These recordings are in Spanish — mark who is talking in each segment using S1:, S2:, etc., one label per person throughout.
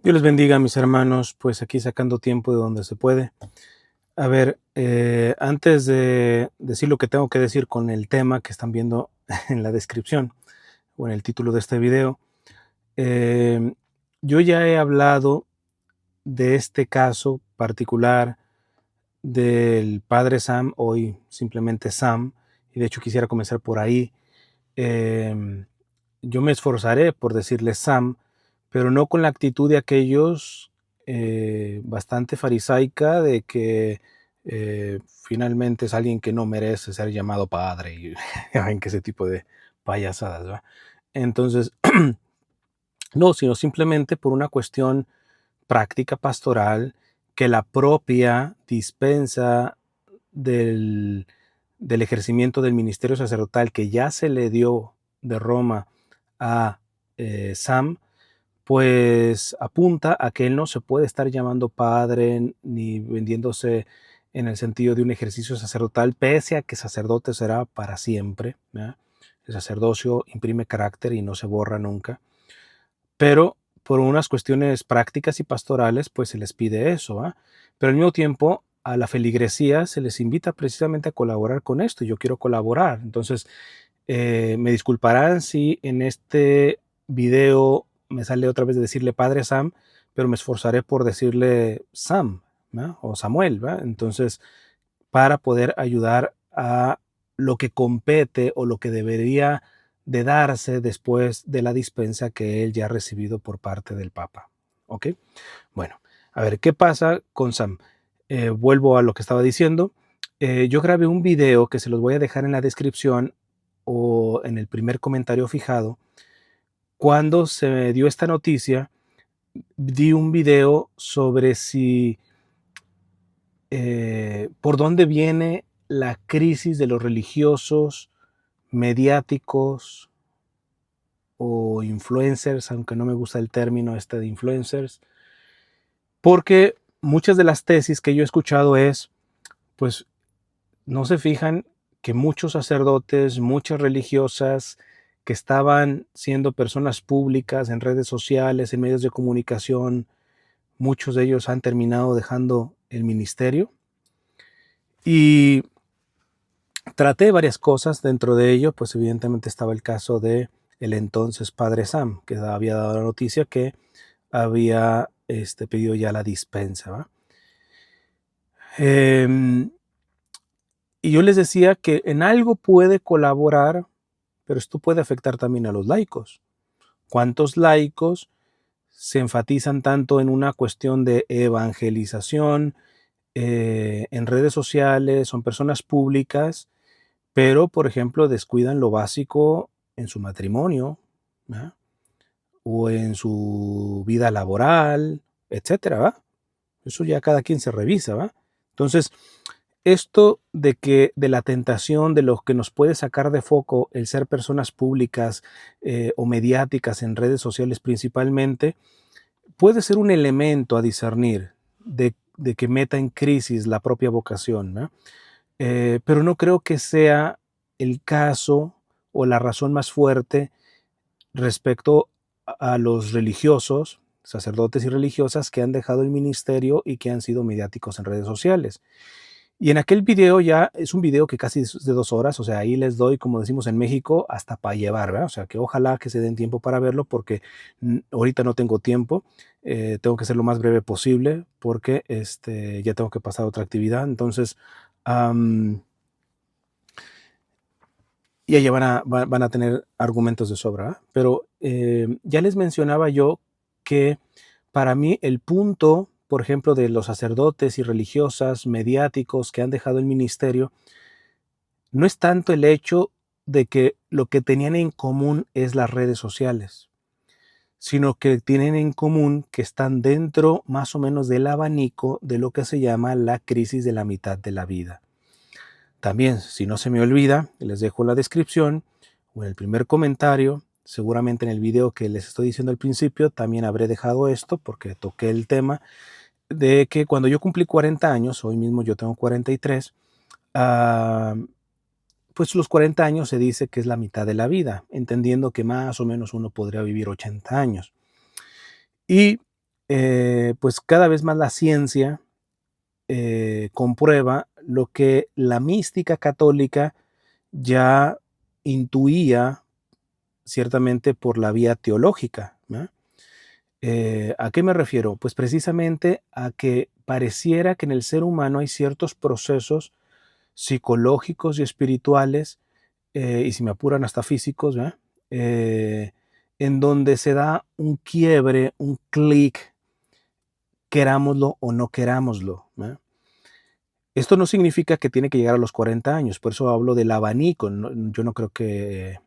S1: Dios les bendiga, mis hermanos, pues aquí sacando tiempo de donde se puede. A ver, antes de decir lo que tengo que decir con el tema que están viendo en la descripción o en el título de este video, eh, yo ya he hablado de este caso particular del padre Sam, hoy simplemente Sam, y de hecho quisiera comenzar por ahí. Em, yo me esforzaré por decirle Sam, pero no con la actitud de aquellos bastante farisaica de que finalmente es alguien que no merece ser llamado padre y ya ven que ese tipo de payasadas, ¿verdad? Entonces, no, sino simplemente por una cuestión práctica pastoral que la propia dispensa del, del ejercimiento del ministerio sacerdotal que ya se le dio de Roma a Sam, pues apunta a que él no se puede estar llamando padre ni vendiéndose en el sentido de un ejercicio sacerdotal, pese a que sacerdote será para siempre, ¿verdad? El sacerdocio imprime carácter y no se borra nunca, pero por unas cuestiones prácticas y pastorales, pues se les pide eso, ¿ah? Pero al mismo tiempo, a la feligresía se les invita precisamente a colaborar con esto, y yo quiero colaborar. Entonces, me disculparán si en este video me sale otra vez de decirle Padre Sam, pero me esforzaré por decirle Sam, ¿no? O Samuel, ¿va? Entonces, para poder ayudar a lo que compete o lo que debería de darse después de la dispensa que él ya ha recibido por parte del Papa. ¿Ok? Bueno, a ver, ¿qué pasa con Sam? Vuelvo a lo que estaba diciendo. Yo grabé un video que se los voy a dejar en la descripción o en el primer comentario fijado. Cuando se me dio esta noticia, di un video sobre si por dónde viene la crisis de los religiosos, mediáticos o influencers, aunque no me gusta el término este de influencers, porque muchas de las tesis que yo he escuchado es, pues no se fijan que muchos sacerdotes, muchas religiosas que estaban siendo personas públicas en redes sociales, en medios de comunicación, muchos de ellos han terminado dejando el ministerio. Y traté varias cosas, dentro de ello, pues evidentemente estaba el caso de el entonces padre Sam, que había dado la noticia que había pedido ya la dispensa, ¿va? Y yo les decía que en algo puede colaborar, pero esto puede afectar también a los laicos. ¿Cuántos laicos se enfatizan tanto en una cuestión de evangelización en redes sociales, son personas públicas, pero, por ejemplo, descuidan lo básico en su matrimonio, ¿verdad? O en su vida laboral, etcétera, ¿va? Eso ya cada quien se revisa, ¿va? Entonces, esto de que de la tentación, de lo que nos puede sacar de foco el ser personas públicas o mediáticas en redes sociales principalmente, puede ser un elemento a discernir de que meta en crisis la propia vocación, ¿no? Pero no creo que sea el caso o la razón más fuerte respecto a los religiosos, sacerdotes y religiosas que han dejado el ministerio y que han sido mediáticos en redes sociales. Y en aquel video ya es un video que casi es de 2 horas, o sea, ahí les doy, como decimos en México, hasta para llevar, ¿verdad? O sea, que ojalá que se den tiempo para verlo porque ahorita no tengo tiempo, tengo que ser lo más breve posible porque ya tengo que pasar a otra actividad, entonces y allá van a tener argumentos de sobra, ¿eh? Pero ya les mencionaba yo que para mí el punto, por ejemplo, de los sacerdotes y religiosas mediáticos que han dejado el ministerio, no es tanto el hecho de que lo que tenían en común es las redes sociales, sino que tienen en común que están dentro más o menos del abanico de lo que se llama la crisis de la mitad de la vida. También, si no se me olvida, les dejo la descripción o en el primer comentario, seguramente en el video que les estoy diciendo al principio, también habré dejado esto porque toqué el tema de que cuando yo cumplí 40 años, hoy mismo yo tengo 43, pues los 40 años se dice que es la mitad de la vida, entendiendo que más o menos uno podría vivir 80 años. Y pues cada vez más la ciencia comprueba lo que la mística católica ya intuía ciertamente por la vía teológica, ¿no? ¿A qué me refiero? Pues precisamente a que pareciera que en el ser humano hay ciertos procesos psicológicos y espirituales, y si me apuran hasta físicos, ¿verdad? Eh, en donde se da un quiebre, un clic, querámoslo o no querámoslo, ¿verdad? Esto no significa que tiene que llegar a los 40 años, por eso hablo del abanico. Yo no creo que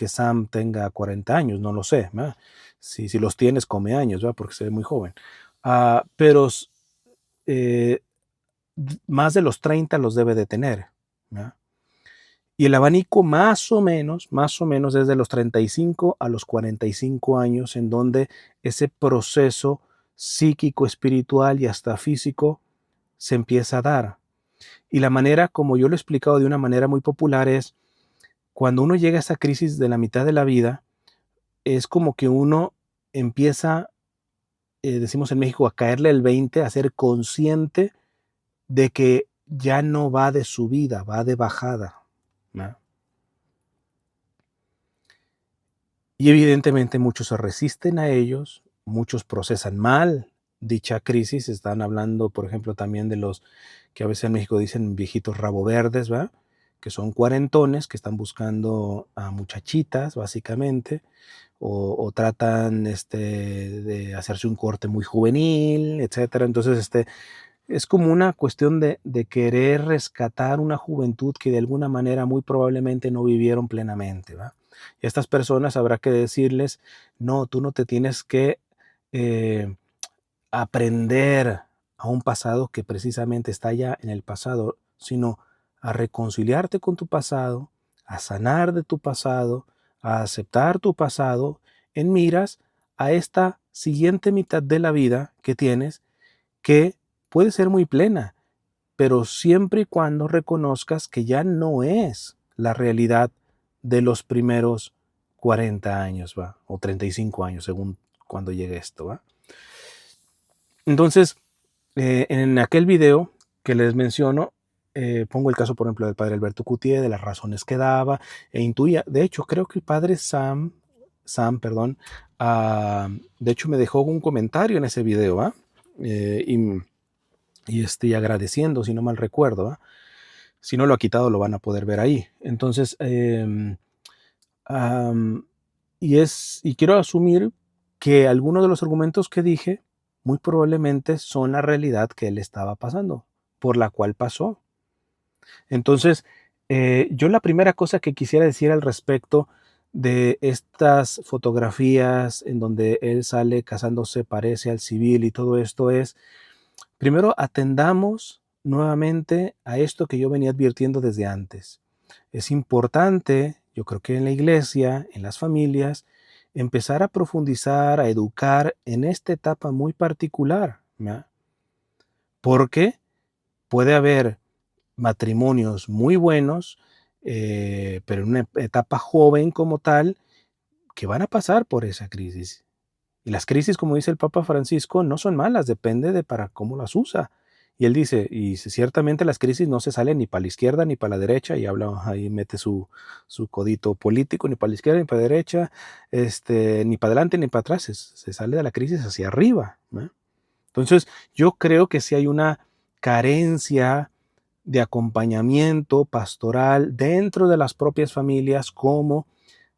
S1: Sam tenga 40 años, no lo sé, ¿verdad? Si los tienes, come años, ¿verdad? Porque se ve muy joven. Pero eh, más de los 30 los debe de tener, ¿verdad? Y el abanico más o menos es de los 35 a los 45 años, en donde ese proceso psíquico, espiritual y hasta físico se empieza a dar. Y la manera, como yo lo he explicado de una manera muy popular, es cuando uno llega a esa crisis de la mitad de la vida, es como que uno empieza, decimos en México, a caerle el 20, a ser consciente de que ya no va de subida, va de bajada, ¿no? Y evidentemente muchos se resisten a ellos, muchos procesan mal dicha crisis. Están hablando, por ejemplo, también de los que a veces en México dicen viejitos rabo verdes, ¿verdad? Que son cuarentones que están buscando a muchachitas, básicamente, o tratan de hacerse un corte muy juvenil, etcétera. Entonces, es como una cuestión de querer rescatar una juventud que de alguna manera muy probablemente no vivieron plenamente, ¿va? Y a estas personas habrá que decirles, no, tú no te tienes que eh, aprender a un pasado que precisamente está ya en el pasado, sino a reconciliarte con tu pasado, a sanar de tu pasado, a aceptar tu pasado en miras a esta siguiente mitad de la vida que tienes, que puede ser muy plena, pero siempre y cuando reconozcas que ya no es la realidad de los primeros 40 años, ¿va? O 35 años, según cuando llegue esto, ¿va? Entonces, en aquel video que les menciono, pongo el caso, por ejemplo, del padre Alberto Cutié, de las razones que daba e intuía. De hecho, creo que el padre perdón, de hecho me dejó un comentario en ese video, ¿va? Y agradeciendo, si no mal recuerdo, ¿va? Si no lo ha quitado, lo van a poder ver ahí. Entonces, y quiero asumir que algunos de los argumentos que dije muy probablemente son la realidad que él estaba pasando, por la cual pasó. Entonces, yo la primera cosa que quisiera decir al respecto de estas fotografías en donde él sale casándose, parece al civil y todo esto es, primero atendamos nuevamente a esto que yo venía advirtiendo desde antes. Es importante, yo creo que en la iglesia, en las familias, empezar a profundizar, a educar en esta etapa muy particular, ¿ya? Porque puede haber matrimonios muy buenos, pero en una etapa joven como tal, que van a pasar por esa crisis. Y las crisis, como dice el Papa Francisco, no son malas, depende de para cómo las usa. Y él dice, ciertamente las crisis no se salen ni para la izquierda ni para la derecha, y habla ahí, mete su codito político, ni para la izquierda ni para la derecha, ni para adelante ni para atrás, se sale de la crisis hacia arriba, ¿no? Entonces, yo creo que sí hay una carencia de acompañamiento pastoral dentro de las propias familias, como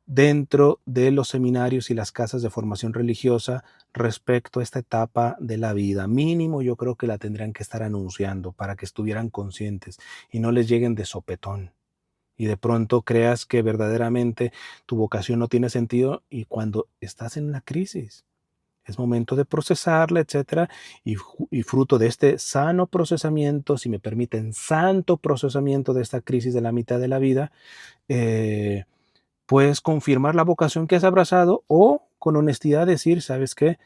S1: dentro de los seminarios y las casas de formación religiosa respecto a esta etapa de la vida. Mínimo yo creo que la tendrían que estar anunciando para que estuvieran conscientes y no les lleguen de sopetón. Y de pronto creas que verdaderamente tu vocación no tiene sentido y cuando estás en una crisis. Es momento de procesarla, etcétera, y fruto de este sano procesamiento, si me permiten, santo procesamiento de esta crisis de la mitad de la vida, eh, puedes confirmar la vocación que has abrazado o con honestidad decir, ¿sabes qué?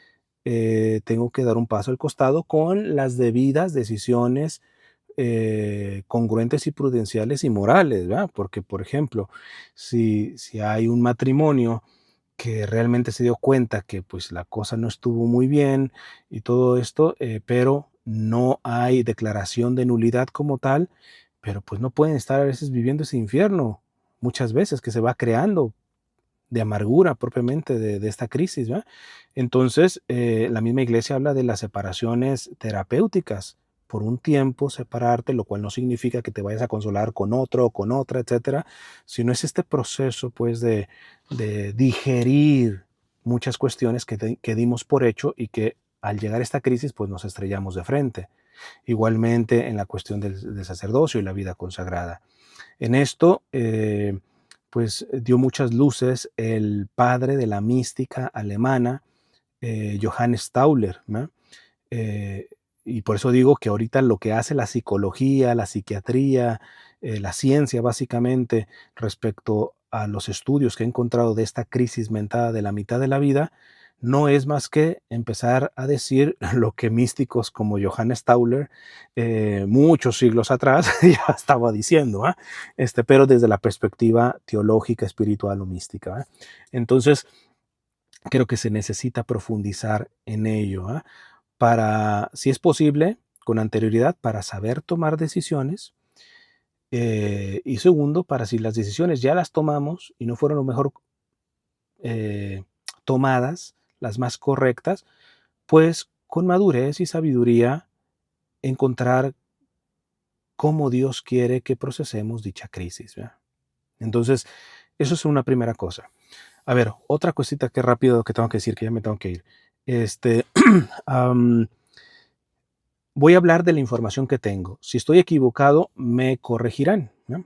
S1: Tengo que dar un paso al costado con las debidas decisiones congruentes y prudenciales y morales, ¿verdad? Porque, por ejemplo, si hay un matrimonio que realmente se dio cuenta que pues la cosa no estuvo muy bien y todo esto, pero no hay declaración de nulidad como tal, pero pues no pueden estar a veces viviendo ese infierno, muchas veces que se va creando de amargura propiamente de esta crisis, ¿verdad? Entonces, la misma iglesia habla de las separaciones terapéuticas. Por un tiempo separarte, lo cual no significa que te vayas a consolar con otro o con otra, etcétera, sino es este proceso, pues, de digerir muchas cuestiones que dimos por hecho y que al llegar a esta crisis, pues nos estrellamos de frente. Igualmente en la cuestión del sacerdocio y la vida consagrada. En esto, pues dio muchas luces el padre de la mística alemana, Johannes Tauler, ¿no? Eh, y por eso digo que ahorita lo que hace la psicología, la psiquiatría, la ciencia básicamente respecto a los estudios que he encontrado de esta crisis mental de la mitad de la vida, no es más que empezar a decir lo que místicos como Johannes Tauler muchos siglos atrás ya estaba diciendo, pero desde la perspectiva teológica, espiritual o mística. Entonces, creo que se necesita profundizar en ello, para, si es posible, con anterioridad, para saber tomar decisiones. Y segundo, para si las decisiones ya las tomamos y no fueron lo mejor eh, tomadas, las más correctas, pues con madurez y sabiduría encontrar cómo Dios quiere que procesemos dicha crisis, ¿verdad? Entonces, eso es una primera cosa. A ver, otra cosita que rápido que tengo que decir, que ya me tengo que ir. Am, Voy a hablar de la información que tengo. Si estoy equivocado, me corregirán, ¿no?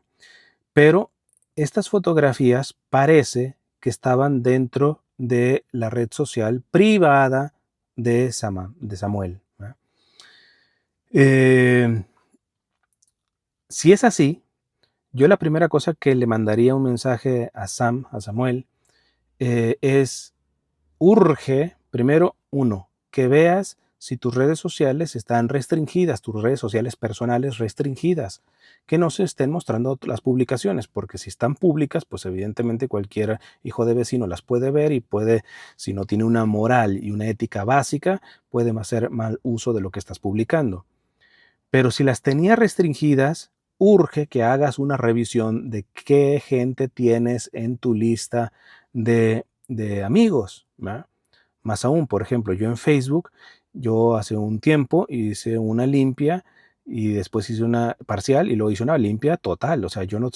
S1: Pero estas fotografías parece que estaban dentro de la red social privada de Samuel, ¿no? Eh, si es así, yo la primera cosa que le mandaría un mensaje a Samuel, es urge, primero, uno, que veas si tus redes sociales están restringidas, tus redes sociales personales restringidas, que no se estén mostrando las publicaciones, porque si están públicas, pues evidentemente cualquier hijo de vecino las puede ver y puede, si no tiene una moral y una ética básica, puede hacer mal uso de lo que estás publicando. Pero si las tenía restringidas, urge que hagas una revisión de qué gente tienes en tu lista de amigos, ¿verdad? Más aún, por ejemplo, yo en Facebook, yo hace un tiempo hice una limpia y después hice una parcial y luego hice una limpia total. O sea, yo no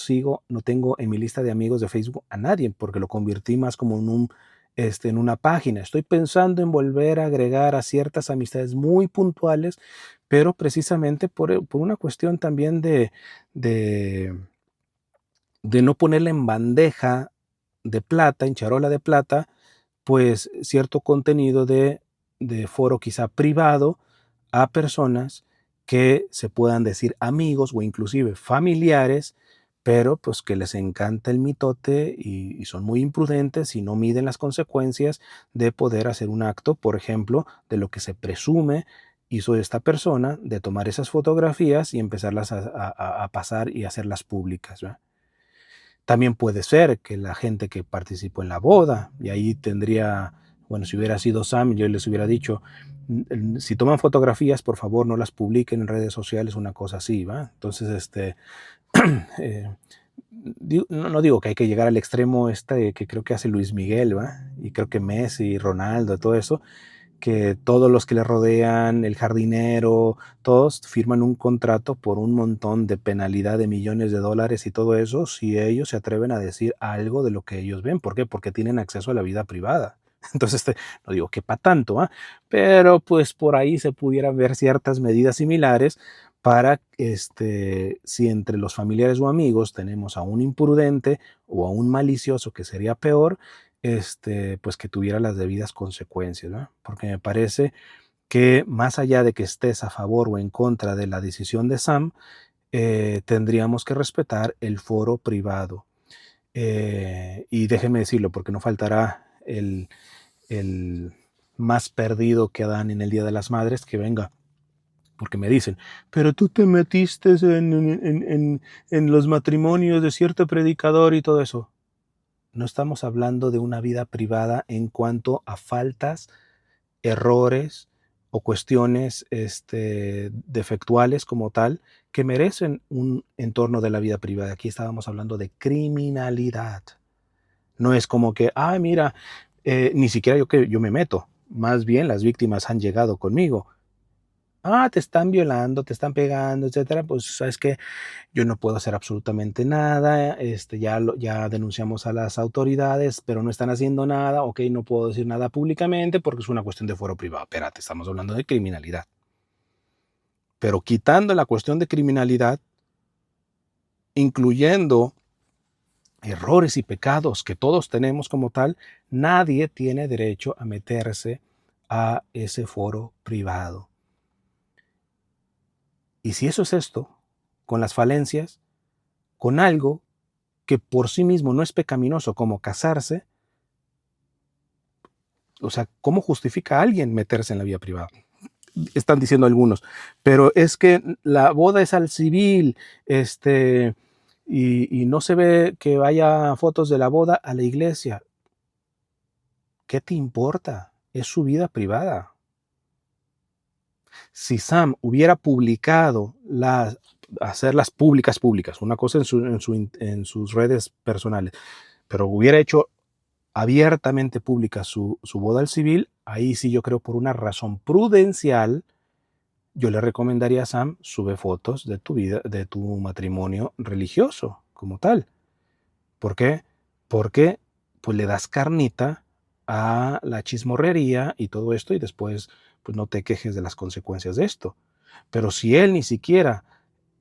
S1: tengo en mi lista de amigos de Facebook a nadie porque lo convertí más como en una página. Estoy pensando en volver a agregar a ciertas amistades muy puntuales, pero precisamente por una cuestión también de, de no ponerle en bandeja de plata, en charola de plata, pues cierto contenido de foro quizá privado a personas que se puedan decir amigos o inclusive familiares, pero pues que les encanta el mitote y son muy imprudentes y no miden las consecuencias de poder hacer un acto, por ejemplo, de lo que se presume hizo esta persona, de tomar esas fotografías y empezarlas a pasar y hacerlas públicas, ¿verdad? También puede ser que la gente que participó en la boda, y ahí tendría, bueno, si hubiera sido Sam, yo les hubiera dicho, si toman fotografías, por favor no las publiquen en redes sociales, una cosa así, ¿va? Entonces, eh, no digo que hay que llegar al extremo que creo que hace Luis Miguel, ¿va? Y creo que Messi, Ronaldo, todo eso, que todos los que le rodean, el jardinero, todos firman un contrato por un montón de penalidad de millones de dólares y todo eso, si ellos se atreven a decir algo de lo que ellos ven. ¿Por qué? Porque tienen acceso a la vida privada. Entonces, no digo que para tanto, pero pues por ahí se pudieran ver ciertas medidas similares para, si entre los familiares o amigos tenemos a un imprudente o a un malicioso, que sería peor, pues que tuviera las debidas consecuencias, ¿no? Porque me parece que más allá de que estés a favor o en contra de la decisión de Sam, tendríamos que respetar el foro privado. Y déjenme decirlo, porque no faltará el más perdido que Adán en el Día de las Madres, que venga, porque me dicen, pero tú te metiste en los matrimonios de cierto predicador y todo eso. No estamos hablando de una vida privada en cuanto a faltas, errores o cuestiones defectuales como tal que merecen un entorno de la vida privada. Aquí estábamos hablando de criminalidad. No es como que, mira, ni siquiera yo me meto. Más bien las víctimas han llegado conmigo. Te están violando, te están pegando, etcétera. Pues sabes que yo no puedo hacer absolutamente nada. Ya denunciamos a las autoridades, pero no están haciendo nada. Ok, no puedo decir nada públicamente porque es una cuestión de fuero privado. Espérate, estamos hablando de criminalidad. Pero quitando la cuestión de criminalidad, incluyendo errores y pecados que todos tenemos como tal, nadie tiene derecho a meterse a ese foro privado. Y si eso es esto, con las falencias, con algo que por sí mismo no es pecaminoso como casarse, o sea, ¿cómo justifica a alguien meterse en la vida privada? Están diciendo algunos, pero es que la boda es al civil, y no se ve que vaya fotos de la boda a la iglesia. ¿Qué te importa? Es su vida privada. Si Sam hubiera publicado hacerlas públicas, una cosa en sus redes personales, pero hubiera hecho abiertamente pública su boda al civil, ahí sí yo creo por una razón prudencial, yo le recomendaría a Sam, sube fotos de tu vida, de tu matrimonio religioso como tal. ¿Por qué? Porque pues le das carnita a la chismorrería y todo esto y después pues no te quejes de las consecuencias de esto. Pero si él ni siquiera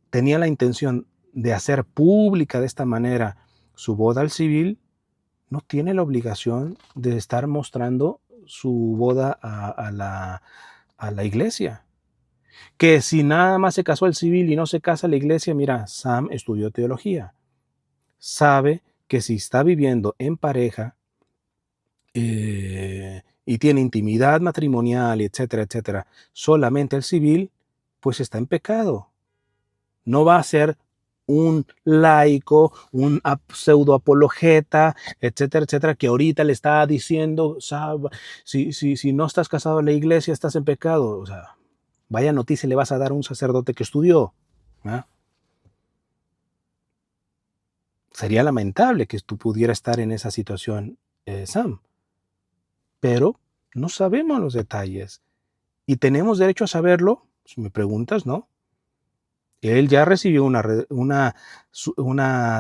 S1: tenía la intención de hacer pública de esta manera su boda al civil, no tiene la obligación de estar mostrando su boda a la iglesia. Que si nada más se casó al civil y no se casa a la iglesia, mira, Sam estudió teología. Sabe que si está viviendo en pareja y tiene intimidad matrimonial, etcétera, etcétera, solamente el civil, pues está en pecado. No va a ser un laico, un pseudo apologeta, etcétera, etcétera, que ahorita le está diciendo, si no estás casado en la iglesia, estás en pecado. O sea, vaya noticia le vas a dar a un sacerdote que estudió. ¿Ah? Sería lamentable que tú pudieras estar en esa situación, Sam, pero no sabemos los detalles y tenemos derecho a saberlo, si me preguntas, ¿no? Él ya recibió una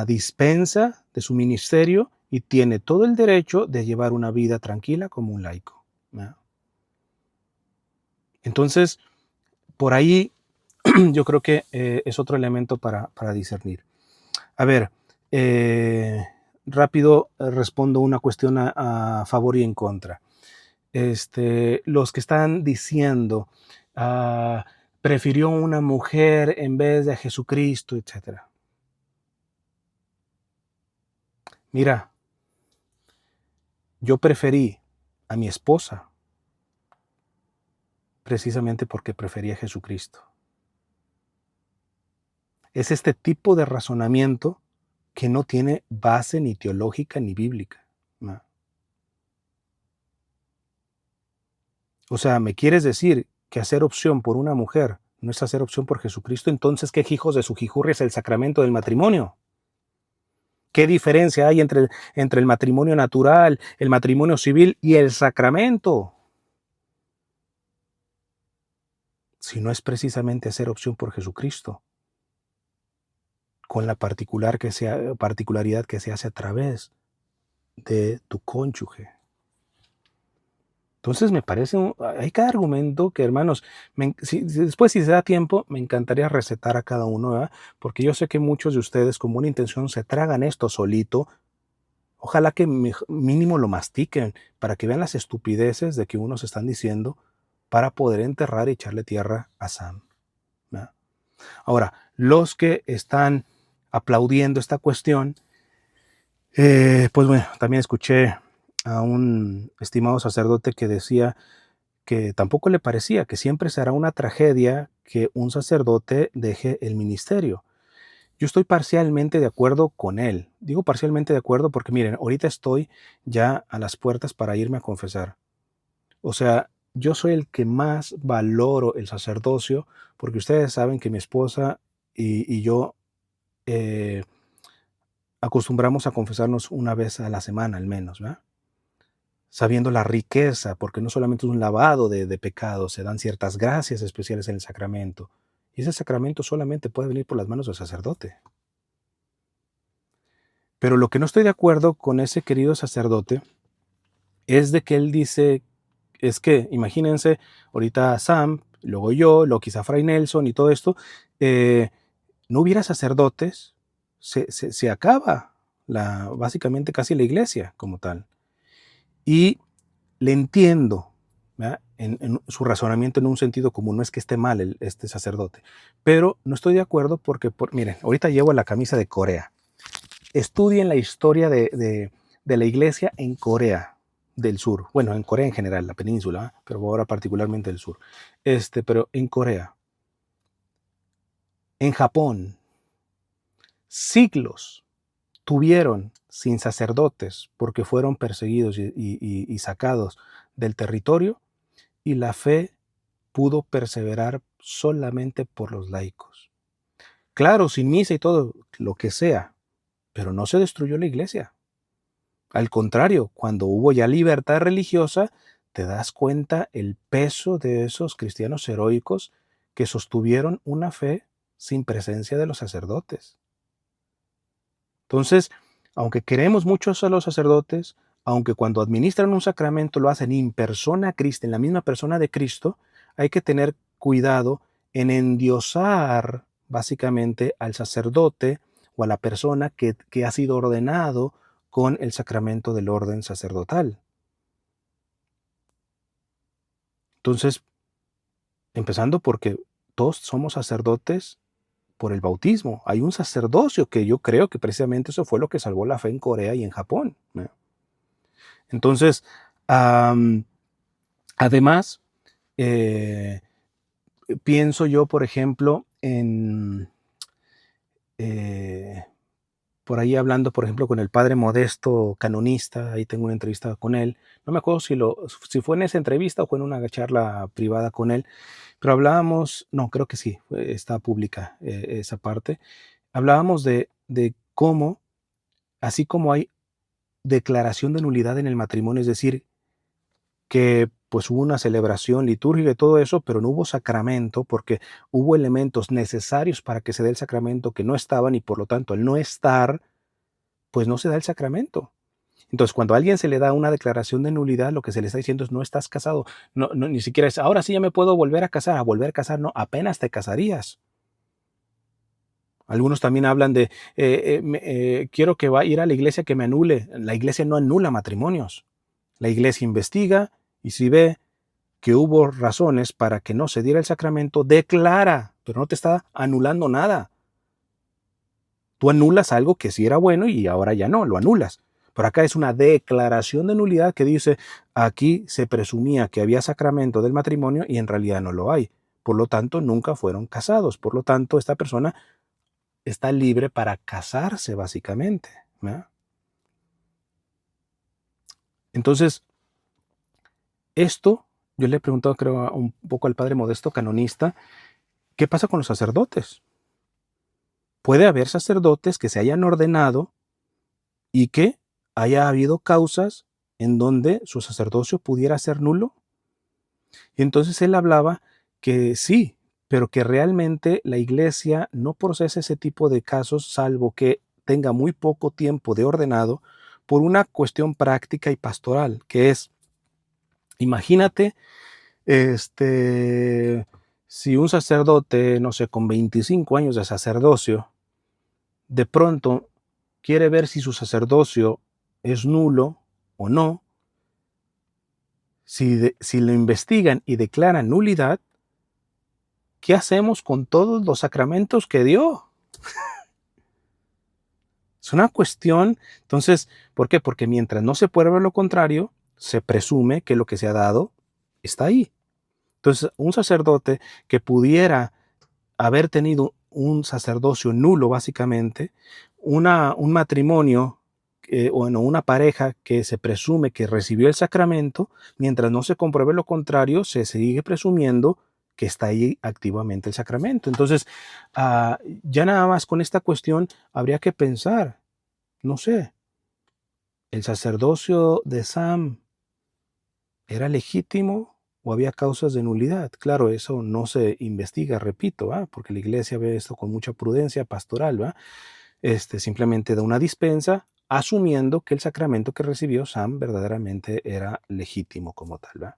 S1: dispensa de su ministerio y tiene todo el derecho de llevar una vida tranquila como un laico, ¿no? Entonces, por ahí yo creo que es otro elemento para discernir. A ver, rápido respondo una cuestión a favor y en contra. Los que están diciendo, prefirió una mujer en vez de Jesucristo, etc. Mira, yo preferí a mi esposa precisamente porque prefería a Jesucristo. Es este tipo de razonamiento que no tiene base ni teológica ni bíblica, ¿no? O sea, ¿me quieres decir que hacer opción por una mujer no es hacer opción por Jesucristo? Entonces, ¿qué hijos de su jijurria es el sacramento del matrimonio? ¿Qué diferencia hay entre el matrimonio natural, el matrimonio civil y el sacramento? Si no es precisamente hacer opción por Jesucristo, con la particularidad que se hace a través de tu cónyuge. Entonces me parece, hay cada argumento que, hermanos, después si se da tiempo, me encantaría recetar a cada uno, ¿verdad? Porque yo sé que muchos de ustedes con buena intención se tragan esto solito. Ojalá que mínimo lo mastiquen para que vean las estupideces de que unos están diciendo para poder enterrar y echarle tierra a Sam, ¿verdad? Ahora, los que están aplaudiendo esta cuestión, pues bueno, también escuché a un estimado sacerdote que decía que tampoco le parecía, que siempre será una tragedia que un sacerdote deje el ministerio. Yo estoy parcialmente de acuerdo con él. Digo parcialmente de acuerdo porque miren, ahorita estoy ya a las puertas para irme a confesar. O sea, yo soy el que más valoro el sacerdocio porque ustedes saben que mi esposa y yo eh, acostumbramos a confesarnos una vez a la semana al menos, ¿verdad? Sabiendo la riqueza, porque no solamente es un lavado de pecados, se dan ciertas gracias especiales en el sacramento. Y ese sacramento solamente puede venir por las manos del sacerdote. Pero lo que no estoy de acuerdo con ese querido sacerdote es de que él dice, es que, imagínense, ahorita Sam, luego yo, luego quizá Fray Nelson y todo esto, no hubiera sacerdotes, se acaba básicamente casi la iglesia como tal. Y le entiendo, ¿verdad? En su razonamiento en un sentido común, no es que esté mal este sacerdote, pero no estoy de acuerdo porque, miren, ahorita llevo la camisa de Corea. Estudien la historia de la iglesia en Corea del Sur, bueno, en Corea en general, la península, ¿eh? Pero ahora particularmente el sur. Pero en Corea, en Japón, siglos tuvieron sin sacerdotes porque fueron perseguidos y sacados del territorio, y la fe pudo perseverar solamente por los laicos. Claro, sin misa y todo, lo que sea, pero no se destruyó la iglesia. Al contrario, cuando hubo ya libertad religiosa, te das cuenta el peso de esos cristianos heroicos que sostuvieron una fe sin presencia de los sacerdotes. Entonces, aunque queremos mucho a los sacerdotes, aunque cuando administran un sacramento lo hacen in persona Christi, en la misma persona de Cristo, hay que tener cuidado en endiosar básicamente al sacerdote o a la persona que ha sido ordenado con el sacramento del orden sacerdotal. Entonces, empezando porque todos somos sacerdotes por el bautismo. Hay un sacerdocio que yo creo que precisamente eso fue lo que salvó la fe en Corea y en Japón, ¿no? Entonces, además, eh, pienso yo, por ejemplo, en eh, por ahí hablando, por ejemplo, con el padre Modesto, canonista, ahí tengo una entrevista con él. No me acuerdo si fue en esa entrevista o fue en una charla privada con él, pero hablábamos, no, creo que sí, está pública esa parte. Hablábamos de cómo, así como hay declaración de nulidad en el matrimonio, es decir, que pues hubo una celebración litúrgica y todo eso, pero no hubo sacramento porque hubo elementos necesarios para que se dé el sacramento que no estaban y por lo tanto al no estar, pues no se da el sacramento. Entonces, cuando a alguien se le da una declaración de nulidad, lo que se le está diciendo es no estás casado, ni siquiera es ahora sí ya me puedo volver a casar, no, apenas te casarías. Algunos también hablan de quiero que va a ir a la iglesia que me anule. La iglesia no anula matrimonios. La iglesia investiga y si ve que hubo razones para que no se diera el sacramento, declara, pero no te está anulando nada. Tú anulas algo que sí era bueno y ahora ya no, lo anulas. Pero acá es una declaración de nulidad que dice, aquí se presumía que había sacramento del matrimonio y en realidad no lo hay. Por lo tanto, nunca fueron casados. Por lo tanto, esta persona está libre para casarse, básicamente, ¿verdad? Entonces, esto, yo le he preguntado, creo, un poco al padre Modesto, canonista, ¿qué pasa con los sacerdotes? Puede haber sacerdotes que se hayan ordenado y que haya habido causas en donde su sacerdocio pudiera ser nulo. Y entonces él hablaba que sí, pero que realmente la iglesia no procesa ese tipo de casos salvo que tenga muy poco tiempo de ordenado por una cuestión práctica y pastoral, que es, imagínate, si un sacerdote, no sé, con 25 años de sacerdocio, de pronto quiere ver si su sacerdocio es nulo o no, si lo investigan y declaran nulidad, ¿qué hacemos con todos los sacramentos que dio? Es una cuestión, entonces, ¿por qué? Porque mientras no se pruebe lo contrario, se presume que lo que se ha dado está ahí. Entonces, un sacerdote que pudiera haber tenido un sacerdocio nulo, básicamente, un matrimonio, bueno, una pareja que se presume que recibió el sacramento, mientras no se compruebe lo contrario, se sigue presumiendo que está ahí activamente el sacramento. Entonces, ya nada más con esta cuestión habría que pensar, no sé, ¿el sacerdocio de Sam era legítimo o había causas de nulidad? Claro, eso no se investiga, repito, porque la iglesia ve esto con mucha prudencia pastoral, simplemente da una dispensa asumiendo que el sacramento que recibió Sam verdaderamente era legítimo como tal, ¿va?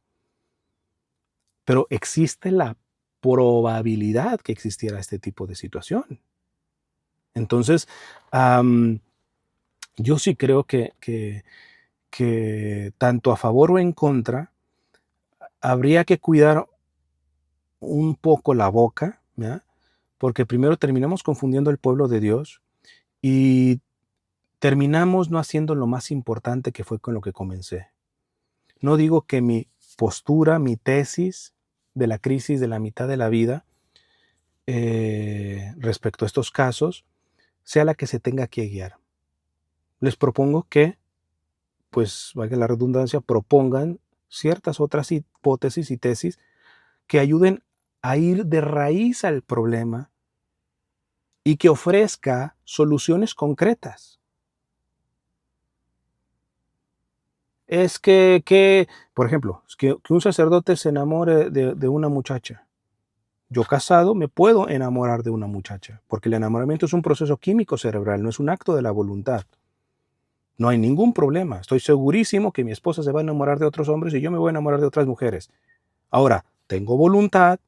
S1: Pero existe la probabilidad que existiera este tipo de situación. Entonces, yo sí creo que tanto a favor o en contra, habría que cuidar un poco la boca, ¿ya? Porque primero terminamos confundiendo el pueblo de Dios y terminamos no haciendo lo más importante, que fue con lo que comencé. No digo que mi postura, mi tesis de la crisis de la mitad de la vida respecto a estos casos sea la que se tenga que guiar. Les propongo que, pues, valga la redundancia, propongan ciertas otras hipótesis y tesis que ayuden a ir de raíz al problema y que ofrezca soluciones concretas. Es por ejemplo, que un sacerdote se enamore de una muchacha. Yo casado me puedo enamorar de una muchacha, porque el enamoramiento es un proceso químico cerebral, no es un acto de la voluntad. No hay ningún problema. Estoy segurísimo que mi esposa se va a enamorar de otros hombres y yo me voy a enamorar de otras mujeres. Ahora, tengo voluntad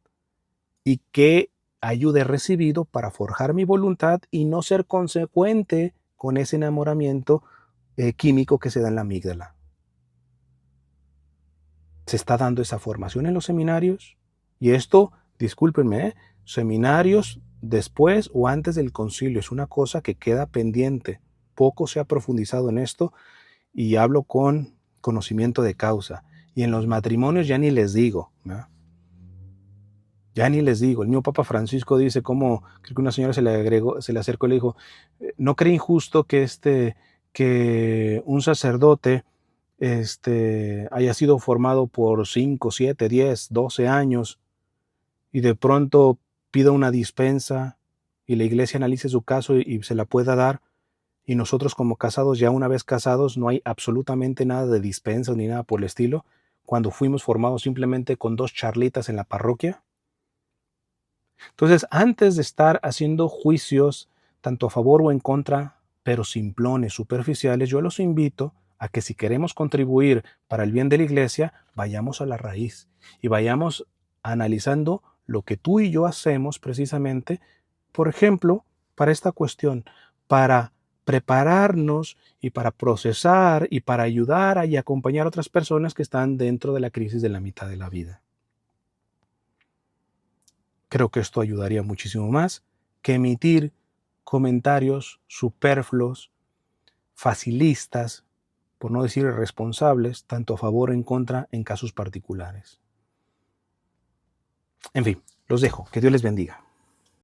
S1: y qué ayuda he recibido para forjar mi voluntad y no ser consecuente con ese enamoramiento químico que se da en la amígdala. Se está dando esa formación en los seminarios y esto, discúlpenme, seminarios después o antes del concilio es una cosa que queda pendiente. Poco se ha profundizado en esto y hablo con conocimiento de causa. Y en los matrimonios ya ni les digo, ¿no? Ya ni les digo. El mismo Papa Francisco dice cómo, creo que una señora se le acercó y le dijo, ¿no cree injusto que un sacerdote haya sido formado por 5, 7, 10, 12 años y de pronto pida una dispensa y la iglesia analice su caso y se la pueda dar, y nosotros como casados, ya una vez casados, no hay absolutamente nada de dispensas ni nada por el estilo, cuando fuimos formados simplemente con 2 charlitas en la parroquia? Entonces, antes de estar haciendo juicios tanto a favor o en contra, pero simplones, superficiales, yo los invito a que si queremos contribuir para el bien de la iglesia, vayamos a la raíz y vayamos analizando lo que tú y yo hacemos precisamente, por ejemplo, para esta cuestión, para prepararnos y para procesar y para ayudar y acompañar a otras personas que están dentro de la crisis de la mitad de la vida. Creo que esto ayudaría muchísimo más que emitir comentarios superfluos, facilistas, por no decir irresponsables, tanto a favor o en contra en casos particulares. En fin, los dejo. Que Dios les bendiga.